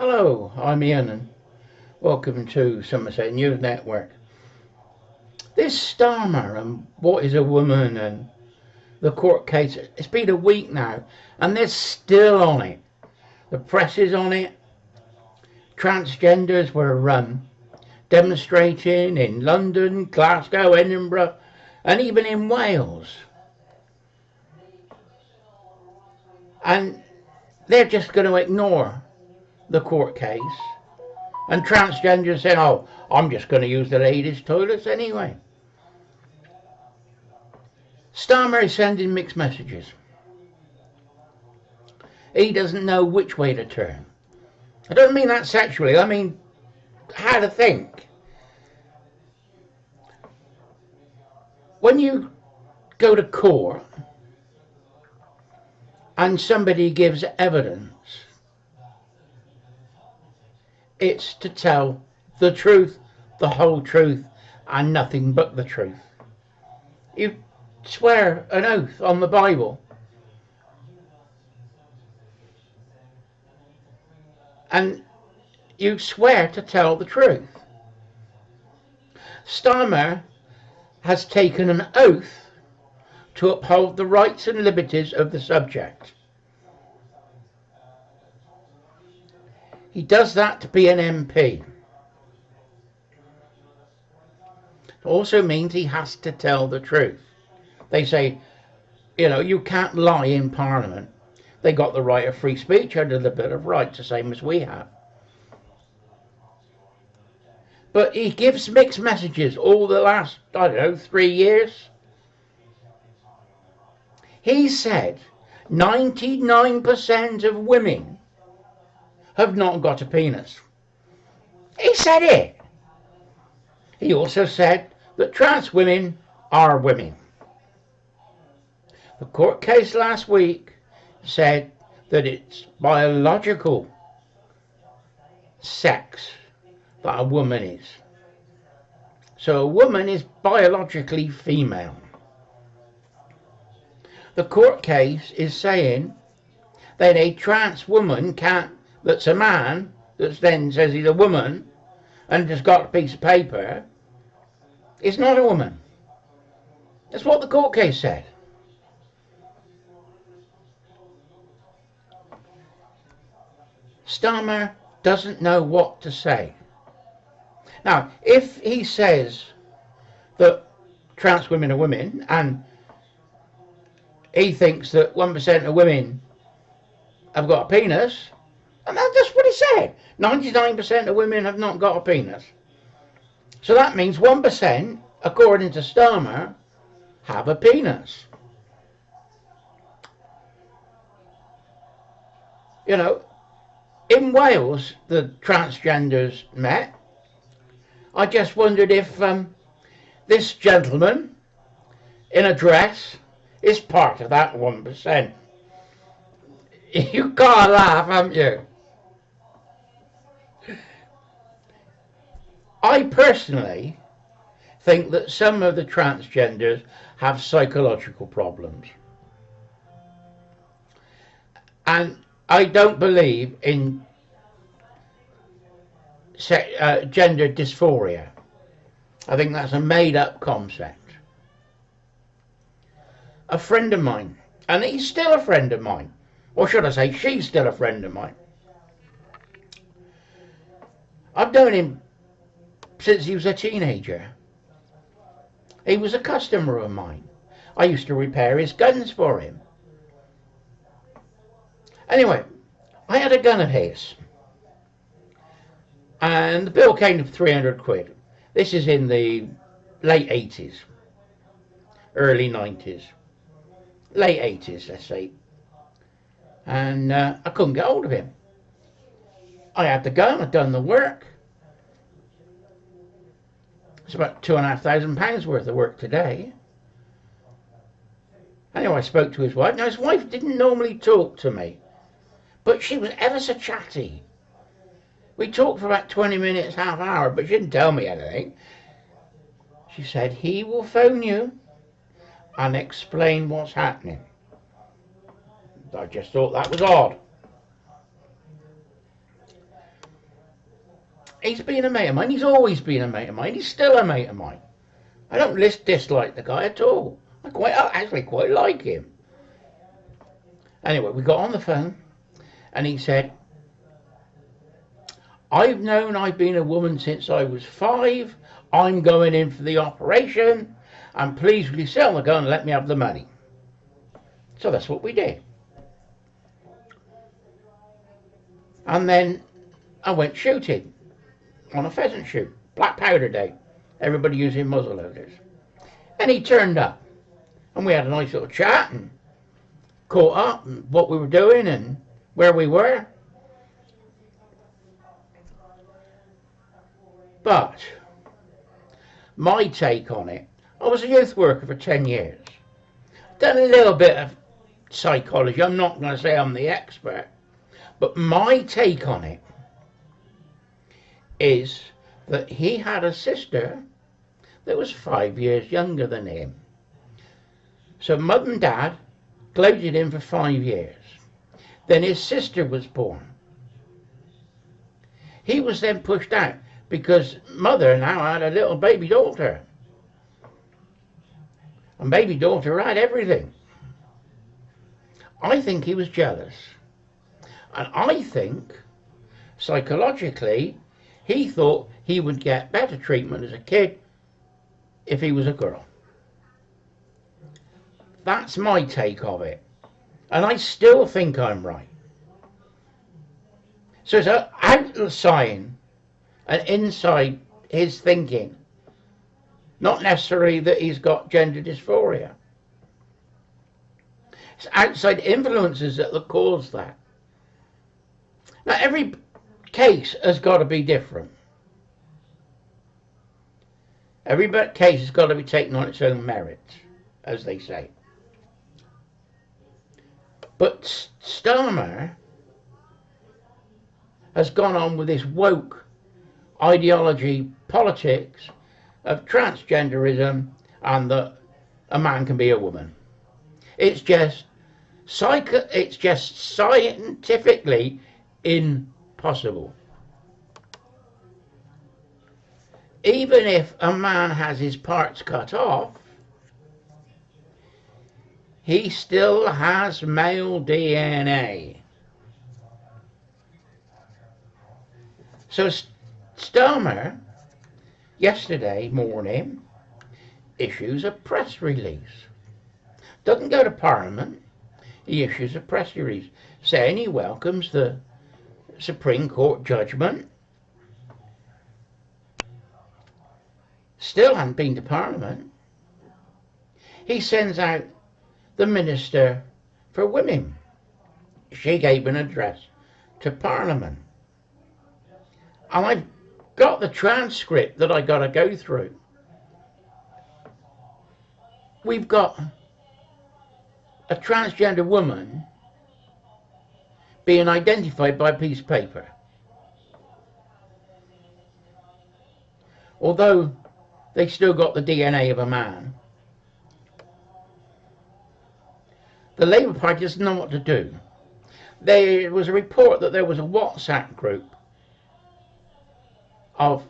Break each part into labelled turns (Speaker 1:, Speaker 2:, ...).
Speaker 1: Hello, I'm Ian and welcome to Somerset News Network. This Starmer and what is a woman and the court case, it's been a week now and they're still on it. The press is on it. Transgenders were demonstrating in London, Glasgow, Edinburgh and even in Wales. And they're just going to ignore the court case. And transgenders saying, oh, I'm just going to use the ladies' toilets anyway. Starmer is sending mixed messages. He doesn't know which way to turn. I don't mean that sexually, I mean how to think. When you go to court and somebody gives evidence, it's to tell the truth, the whole truth, and nothing but the truth. You swear an oath on the Bible, and you swear to tell the truth. Starmer has taken an oath to uphold the rights and liberties of the subject. He does that to be an MP. It also means he has to tell the truth. They say, you know, you can't lie in Parliament. They got the right of free speech under the Bill of Rights, the same as we have. But he gives mixed messages all the last, 3 years. He said 99% of women have not got a penis. He said it. He also said that trans women are women. The court case last week said that it's biological sex that a woman is. So a woman is biologically female. The court case is saying that a trans woman that's a man, that then says he's a woman and has got a piece of paper, is not a woman. That's what the court case said. Starmer doesn't know what to say. Now, if he says that trans women are women and he thinks that 1% of women have got a penis, and that's what he said. 99% of women have not got a penis. So that means 1%, according to Starmer, have a penis. You know, in Wales, the transgenders met. I just wondered if this gentleman in a dress is part of that 1%. You gotta laugh, haven't you? I personally think that some of the transgenders have psychological problems. And I don't believe in gender dysphoria. I think that's a made-up concept. A friend of mine, and he's still a friend of mine, or should I say she's still a friend of mine. I've known him since he was a teenager. He was a customer of mine. I used to repair his guns for him. Anyway, I had a gun of his, and the bill came to 300 quid. This is in the late 80s, early 90s, late 80s, let's say. And I couldn't get hold of him. I had the gun, I'd done the work. It's about £2,500 worth of work today. Anyway, I spoke to his wife. Now, his wife didn't normally talk to me, but she was ever so chatty. We talked for about 20 minutes, half an hour, but she didn't tell me anything. She said, he will phone you and explain what's happening. I just thought that was odd. He's been a mate of mine. He's always been a mate of mine. He's still a mate of mine. I don't dislike the guy at all. I actually quite like him. Anyway, we got on the phone and he said, I've known I've been a woman since I was 5. I'm going in for the operation. And please will you sell the gun and let me have the money. So that's what we did. And then I went shooting on a pheasant shoot. Black powder day. Everybody using muzzle loaders. And he turned up. And we had a nice little chat and caught up and what we were doing and where we were. But my take on it, I was a youth worker for 10 years. Done a little bit of psychology. I'm not going to say I'm the expert. But my take on it is that he had a sister that was 5 years younger than him. So Mum and Dad gloated him for 5 years. Then his sister was born. He was then pushed out because Mother now had a little baby daughter. And baby daughter had everything. I think he was jealous. And I think, psychologically, he thought he would get better treatment as a kid if he was a girl. That's my take of it. And I still think I'm right. So it's outside and inside his thinking. Not necessarily that he's got gender dysphoria. It's outside influences that cause that. Now every case has got to be different. Every case has got to be taken on its own merits, as they say. But Starmer has gone on with this woke ideology, politics of transgenderism and that a man can be a woman. It's just scientifically impossible. Even if a man has his parts cut off, he still has male DNA. So Starmer, yesterday morning, issues a press release. Doesn't go to Parliament. He issues a press release saying he welcomes the Supreme Court judgment. Still hasn't been to Parliament. He sends out the Minister for Women. She gave an address to Parliament. And I've got the transcript that I got to go through. We've got a transgender woman being identified by a piece of paper. Although they still got the DNA of a man. The Labour Party doesn't know what to do. There was a report that there was a WhatsApp group of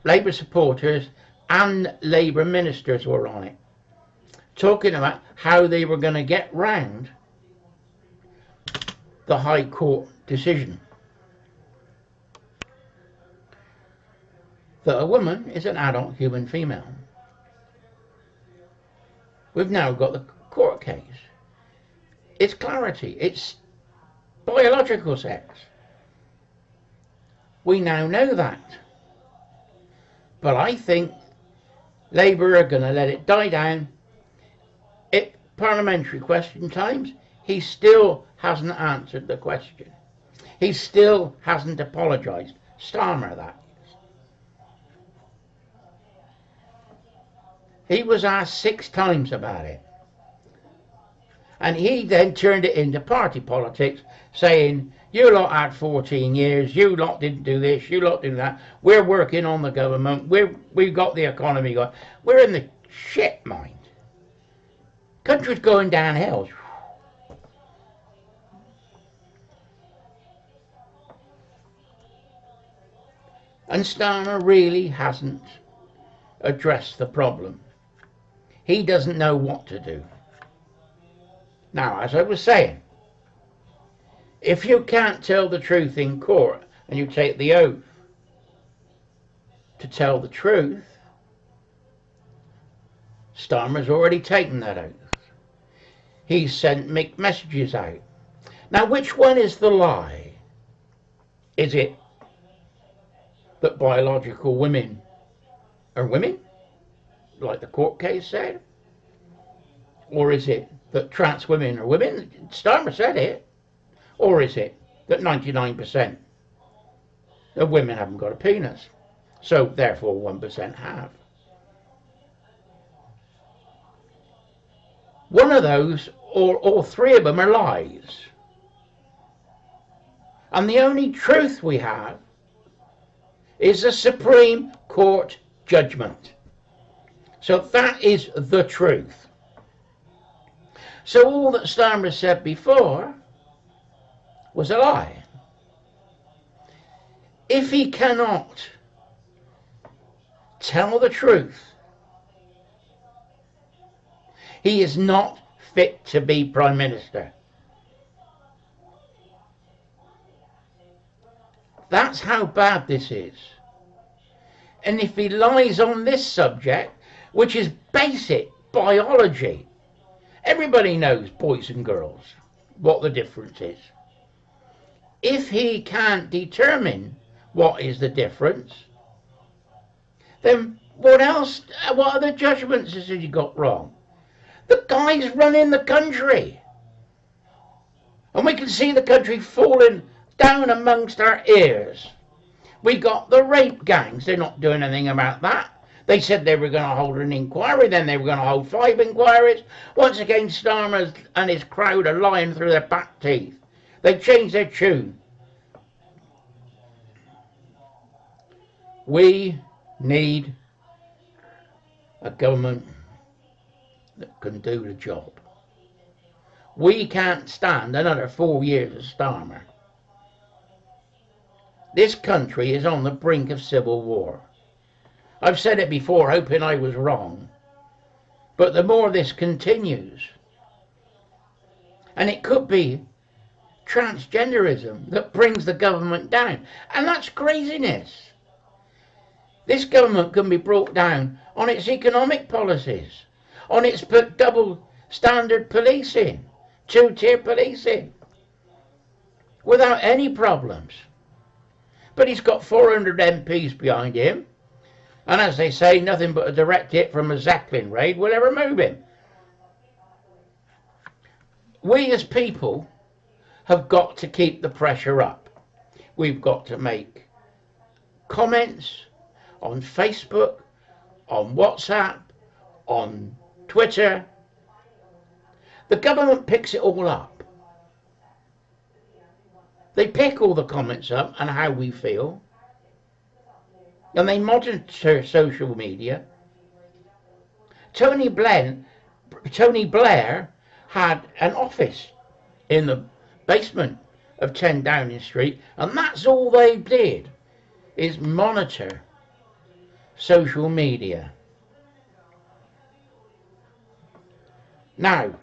Speaker 1: Labour supporters and Labour ministers were on it, talking about how they were going to get round the High Court decision that a woman is an adult human female. We've now got the court case. It's clarity. It's biological sex. We now know that. But I think Labour are going to let it die down. At parliamentary question times, he still hasn't answered the question. He still hasn't apologised. Starmer, that is. He was asked 6 times about it. And he then turned it into party politics, saying, you lot had 14 years, you lot didn't do this, you lot did that, we're working on the government, we've got the economy going. We're in the shit, mind. Country's going downhill. And Starmer really hasn't addressed the problem. He doesn't know what to do. Now, as I was saying, if you can't tell the truth in court and you take the oath to tell the truth, Starmer's already taken that oath. He's sent mixed messages out. Now, which one is the lie? Is it that biological women are women, like the court case said? Or is it that trans women are women? Starmer said it. Or is it that 99% of women haven't got a penis, so therefore 1% have? One of those, or all three of them, are lies. And the only truth we have is the Supreme Court judgment. So that is the truth. So all that Starmer said before was a lie. If he cannot tell the truth, he is not fit to be Prime Minister. That's how bad this is. And if he lies on this subject, which is basic biology, everybody knows, boys and girls, what the difference is. If he can't determine what is the difference, then what else, what other judgments has he got wrong? The guy's running the country. And we can see the country falling down amongst our ears. We got the rape gangs. They're not doing anything about that. They said they were going to hold an inquiry, then they were going to hold 5 inquiries. Once again, Starmer and his crowd are lying through their back teeth. They changed their tune. We need a government that can do the job. We can't stand another 4 years of Starmer. This country is on the brink of civil war. I've said it before, hoping I was wrong. But the more this continues, and it could be transgenderism that brings the government down, and that's craziness. This government can be brought down on its economic policies, on its double standard policing, 2-tier policing, without any problems. But he's got 400 MPs behind him, and as they say, nothing but a direct hit from a Zeppelin raid will ever move him. We as people have got to keep the pressure up. We've got to make comments on Facebook, on WhatsApp, on Twitter. The government picks it all up. They pick all the comments up and how we feel. And they monitor social media. Tony Blair had an office in the basement of 10 Downing Street, and that's all they did, is monitor social media. Now,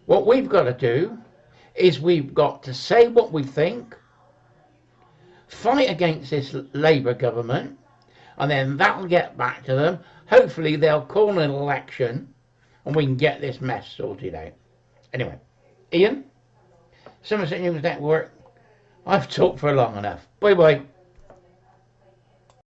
Speaker 1: what we've got to do is we've got to say what we think, fight against this Labour government, and then that'll get back to them. Hopefully they'll call an election and we can get this mess sorted out. Anyway, Ian, Somerset News Network, I've talked for long enough. Bye bye.